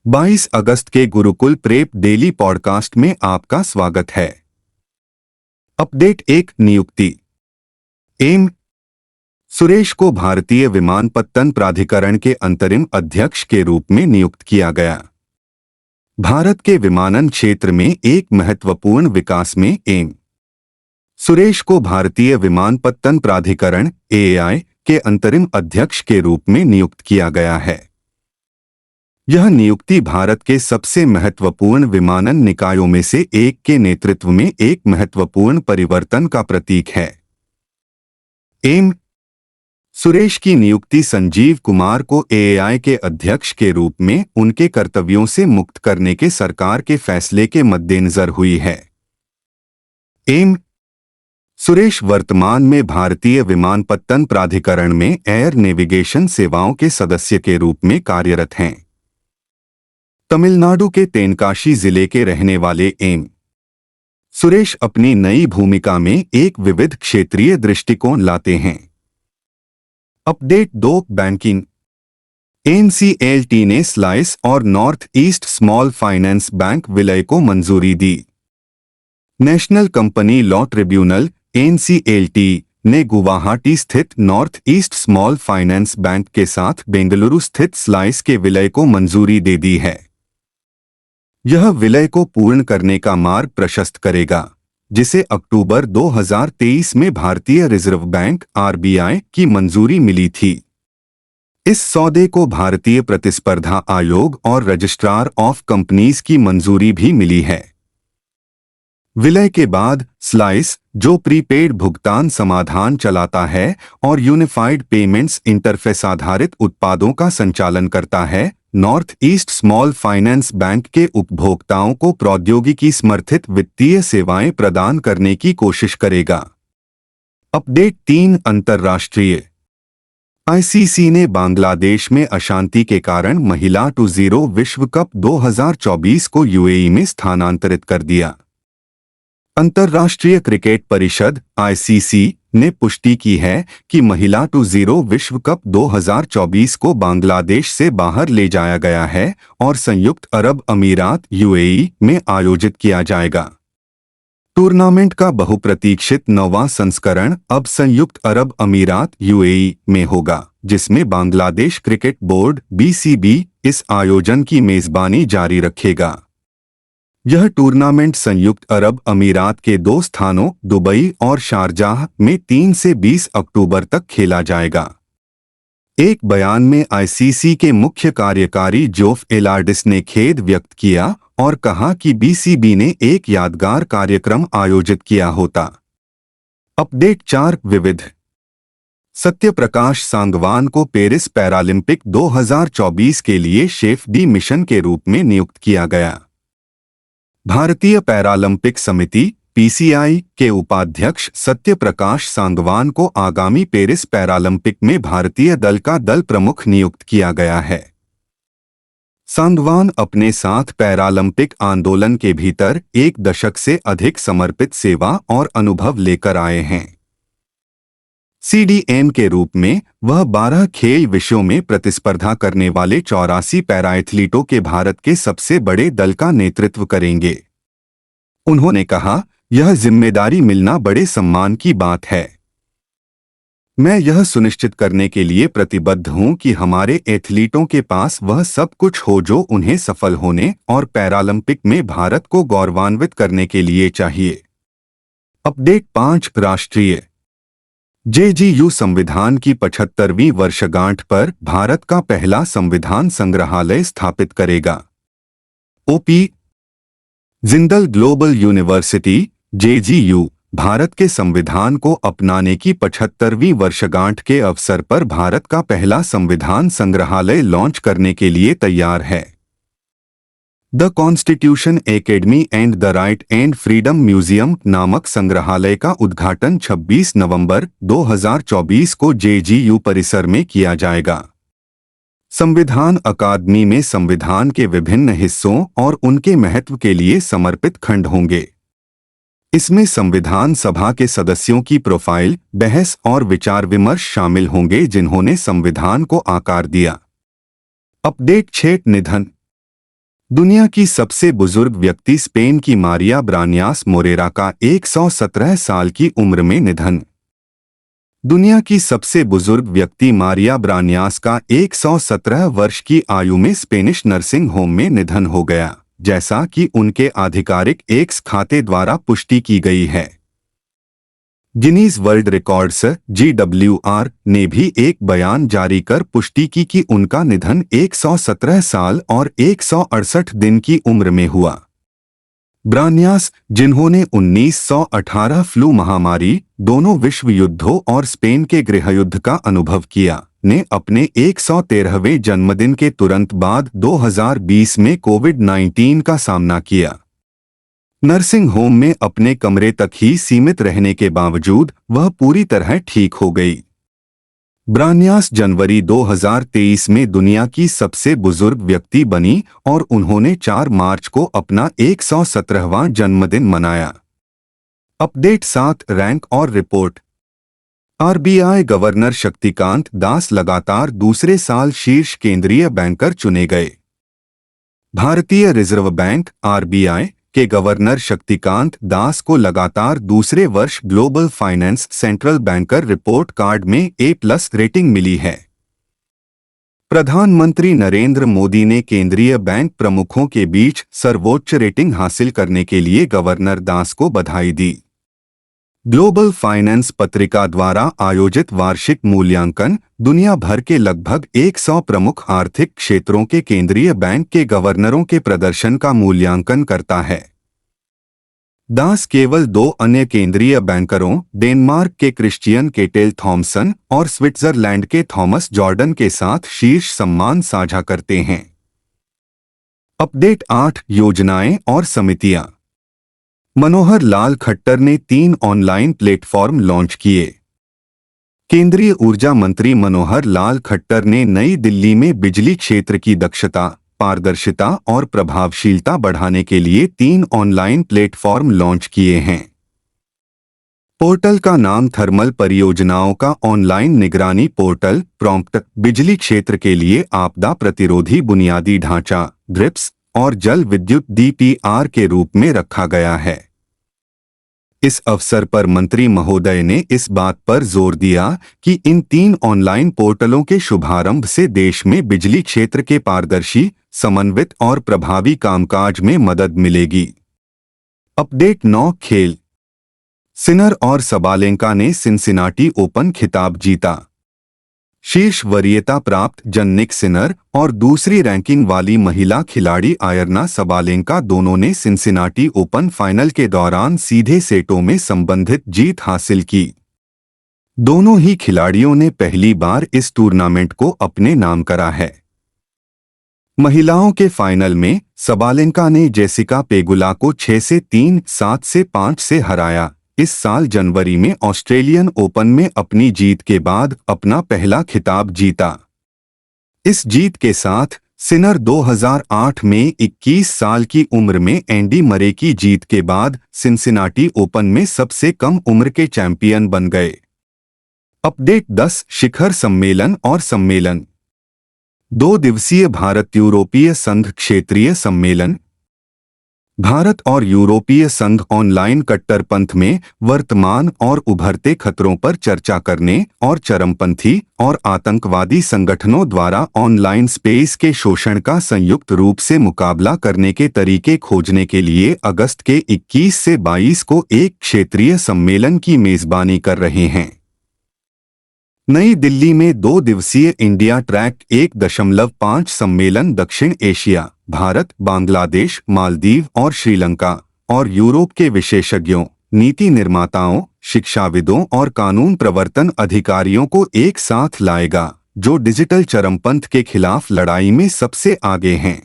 22 अगस्त के Gurukul prep daily podcast में आपका स्वागत है। अपडेट 1 नियुक्ति। एम सुरेश को भारतीय विमानपत्तन प्राधिकरण के अंतरिम अध्यक्ष के रूप में नियुक्त किया गया। भारत के विमानन क्षेत्र में एक महत्वपूर्ण विकास में एम सुरेश को भारतीय विमानपत्तन प्राधिकरण (एएआई) के अंतरिम अध्यक्ष के रूप में नियुक्त किया गया है। यह नियुक्ति भारत के सबसे महत्वपूर्ण विमानन निकायों में से एक के नेतृत्व में एक महत्वपूर्ण परिवर्तन का प्रतीक है। एम सुरेश की नियुक्ति संजीव कुमार को एएआई के अध्यक्ष के रूप में उनके कर्तव्यों से मुक्त करने के सरकार के फैसले के मद्देनजर हुई है। एम सुरेश वर्तमान में भारतीय विमानपत्तन प्राधिकरण में एयर नेविगेशन सेवाओं के सदस्य के रूप में कार्यरत हैं। तमिलनाडु के तेनकाशी जिले के रहने वाले एम सुरेश अपनी नई भूमिका में एक विविध क्षेत्रीय दृष्टिकोण लाते हैं। Update 2 banking. एनसीएलटी ने स्लाइस और North East Small Finance Bank विलय को मंजूरी दी। नेशनल कंपनी लॉ ट्रिब्यूनल (एनसीएलटी) ने गुवाहाटी स्थित North East Small Finance Bank के साथ बेंगलुरु स्थित स्लाइस के विलय को मंजूरी दे दी है। यह विलय को पूर्ण करने का मार्ग प्रशस्त करेगा, जिसे अक्टूबर 2023 में भारतीय रिजर्व बैंक (आरबीआई) की मंजूरी मिली थी। इस सौदे को भारतीय प्रतिस्पर्धा आयोग और रजिस्ट्रार ऑफ कंपनीज की मंजूरी भी मिली है। विलय के बाद स्लाइस, जो प्रीपेड भुगतान समाधान चलाता है और यूनिफाइड पेमेंट्स इंटरफेस आधारित उत्पादों का संचालन करता है, north East Small Finance Bank के उपभोक्ताओं को प्रौद्योगिकी समर्थित वित्तीय सेवाएं प्रदान करने की कोशिश करेगा। अपडेट 3 अंतर्राष्ट्रीय। आईसीसी ने बांग्लादेश में अशांति के कारण महिला T20 विश्व कप 2024 को यूएई में स्थानांतरित कर दिया। अंतर्राष्ट्रीय क्रिकेट परिषद (आईसीसी) ने पुष्टि की है कि महिला T20 विश्व कप 2024 को बांग्लादेश से बाहर ले जाया गया है और संयुक्त अरब अमीरात (यूएई) में आयोजित किया जाएगा। टूर्नामेंट का बहुप्रतीक्षित 9वां संस्करण अब संयुक्त अरब अमीरात (यूएई) में होगा, जिसमें बांग्लादेश क्रिकेट बोर्ड (बीसीबी) इस आयोजन की मेजबानी जारी रखेगा। यह टूर्नामेंट संयुक्त अरब अमीरात के 2 स्थानों दुबई और शारजाह में 3 से 20 अक्टूबर तक खेला जाएगा। एक बयान में आईसीसी के मुख्य कार्यकारी जोफ एलार्डिस ने खेद व्यक्त किया और कहा कि बीसीबी ने एक यादगार कार्यक्रम आयोजित किया होता। अपडेट 4 विविध। सत्यप्रकाश सांगवान को पेरिस पैरालिम्पिक 2024 के लिए शेफ डी मिशन के रूप में नियुक्त किया गया। भारतीय पैरालंपिक समिति (पीसीआई) के उपाध्यक्ष सत्यप्रकाश सांगवान को आगामी पेरिस पैरालंपिक में भारतीय दल का दल प्रमुख नियुक्त किया गया है। सांगवान अपने साथ पैरालंपिक आंदोलन के भीतर 1 दशक से अधिक समर्पित सेवा और अनुभव लेकर आए हैं। सीडीएम के रूप में वह 12 खेल विषयों में प्रतिस्पर्धा करने वाले 84 पैराएथलीटों के भारत के सबसे बड़े दल का नेतृत्व करेंगे। उन्होंने कहा, यह जिम्मेदारी मिलना बड़े सम्मान की बात है। मैं यह सुनिश्चित करने के लिए प्रतिबद्ध हूं कि हमारे एथलीटों के पास वह सब कुछ हो जो उन्हें सफल होने और पैरालंपिक में भारत को गौरवान्वित करने के लिए चाहिए। अपडेट 5 राष्ट्रीय। जेजीयू संविधान की 75वीं वर्षगांठ पर भारत का पहला संविधान संग्रहालय स्थापित करेगा। ओपी जिंदल ग्लोबल यूनिवर्सिटी (जेजीयू) भारत के संविधान को अपनाने की 75वीं वर्षगांठ के अवसर पर भारत का पहला संविधान संग्रहालय लॉन्च करने के लिए तैयार है। The constitution academy and the right and freedom museum नामक संग्रहालय का उद्घाटन 26 नवंबर 2024 को जेजीयू परिसर में किया जाएगा। संविधान अकादमी में संविधान के विभिन्न हिस्सों और उनके महत्व के लिए समर्पित खंड होंगे। इसमें संविधान सभा के सदस्यों की प्रोफाइल, बहस और विचार विमर्श शामिल होंगे जिन्होंने संविधान को आकार दिया। अपडेट 6 निधन। दुनिया की सबसे बुजुर्ग व्यक्ति स्पेन की मारिया ब्रानियास मोरेरा का 117 साल की उम्र में निधन। दुनिया की सबसे बुजुर्ग व्यक्ति मारिया ब्रानियास का 117 वर्ष की आयु में स्पेनिश नर्सिंग होम में निधन हो गया, जैसा कि उनके आधिकारिक एक्स खाते द्वारा पुष्टि की गई है। गिनीज वर्ल्ड रिकॉर्ड्स (GWR) ने भी एक बयान जारी कर पुष्टि की कि उनका निधन 117 साल और 168 दिन की उम्र में हुआ। ब्रानियास, जिन्होंने 1918 फ्लू महामारी, दोनों विश्व युद्धों और स्पेन के गृहयुद्ध का अनुभव किया, ने अपने 113वें जन्मदिन के तुरंत बाद 2020 में कोविड-19 का सामना किया। नर्सिंग होम में अपने कमरे तक ही सीमित रहने के बावजूद वह पूरी तरह ठीक हो गई। ब्रानियास जनवरी 2023 में दुनिया की सबसे बुजुर्ग व्यक्ति बनी और उन्होंने 4 मार्च को अपना 117वां जन्मदिन मनाया। अपडेट 7 रैंक और report. RBI governor Shaktikanta Das लगातार दूसरे साल शीर्ष केंद्रीय बैंकर चुने गए। भारतीय रिजर्व बैंक (आरबीआई) के गवर्नर शक्तिकांत दास को लगातार दूसरे वर्ष global finance central banker report card में A+ रेटिंग मिली है। प्रधानमंत्री नरेंद्र मोदी ने केंद्रीय बैंक प्रमुखों के बीच सर्वोच्च रेटिंग हासिल करने के लिए गवर्नर दास को बधाई दी। ग्लोबल फाइनेंस पत्रिका द्वारा आयोजित वार्षिक मूल्यांकन दुनिया भर के लगभग 100 प्रमुख आर्थिक क्षेत्रों के केंद्रीय बैंक के गवर्नरों के प्रदर्शन का मूल्यांकन करता है। दास केवल 2 अन्य केंद्रीय बैंकरों, डेनमार्क के क्रिश्चियन केटेल थॉमसन और स्विट्जरलैंड के थॉमस जॉर्डन के साथ शीर्ष सम्मान साझा करते हैं। अपडेट 8 योजनाएं और समितियां। मनोहर लाल खट्टर ने 3 ऑनलाइन प्लेटफॉर्म लॉन्च किए। केंद्रीय ऊर्जा मंत्री मनोहर लाल खट्टर ने नई दिल्ली में बिजली क्षेत्र की दक्षता, पारदर्शिता और प्रभावशीलता बढ़ाने के लिए 3 ऑनलाइन प्लेटफॉर्म लॉन्च किए हैं। पोर्टल का नाम थर्मल परियोजनाओं का ऑनलाइन निगरानी पोर्टल प्रॉम्प्ट, बिजली क्षेत्र के लिए आपदा प्रतिरोधी बुनियादी ढांचा (DRIPS) और जल विद्युत (DPR) के रूप में रखा गया है। इस अवसर पर मंत्री महोदय ने इस बात पर जोर दिया कि इन 3 ऑनलाइन पोर्टलों के शुभारंभ से देश में बिजली क्षेत्र के पारदर्शी, समन्वित और प्रभावी कामकाज में मदद मिलेगी। अपडेट 9 खेल। सिनर और सबालेंका ने सिनसिनाटी ओपन खिताब जीता। शीर्ष वरीयता प्राप्त जन्निक सिनर और दूसरी रैंकिंग वाली महिला खिलाड़ी आयरना सबालेंका दोनों ने सिनसिनाटी ओपन फाइनल के दौरान सीधे सेटों में संबंधित जीत हासिल की। दोनों ही खिलाड़ियों ने पहली बार इस टूर्नामेंट को अपने नाम करा है। महिलाओं के फाइनल में सबालेंका ने जेसिका पेगुला को 6 से 3, 7 से 5 से हराया। इस साल जनवरी में ऑस्ट्रेलियन ओपन में अपनी जीत के बाद अपना पहला खिताब जीता। इस जीत के साथ सिनर 2008 में 21 साल की उम्र में एंडी मरे की जीत के बाद सिनसिनाटी ओपन में सबसे कम उम्र के चैंपियन बन गए। अपडेट 10 शिखर सम्मेलन और सम्मेलन। 2 दिवसीय भारत यूरोपीय संघ क्षेत्रीय सम्मेलन। भारत और यूरोपीय संघ ऑनलाइन कट्टरपंथ में वर्तमान और उभरते खतरों पर चर्चा करने और चरमपंथी और आतंकवादी संगठनों द्वारा ऑनलाइन स्पेस के शोषण का संयुक्त रूप से मुकाबला करने के तरीके खोजने के लिए अगस्त के 21 से 22 को एक क्षेत्रीय सम्मेलन की मेजबानी कर रहे हैं। नई दिल्ली में 2 दिवसीय इंडिया ट्रैक 1.5 सम्मेलन दक्षिण एशिया, भारत, बांग्लादेश, मालदीव और श्रीलंका और यूरोप के विशेषज्ञों, नीति निर्माताओं, शिक्षाविदों और कानून प्रवर्तन अधिकारियों को एक साथ लाएगा, जो डिजिटल चरमपंथ के खिलाफ लड़ाई में सबसे आगे हैं।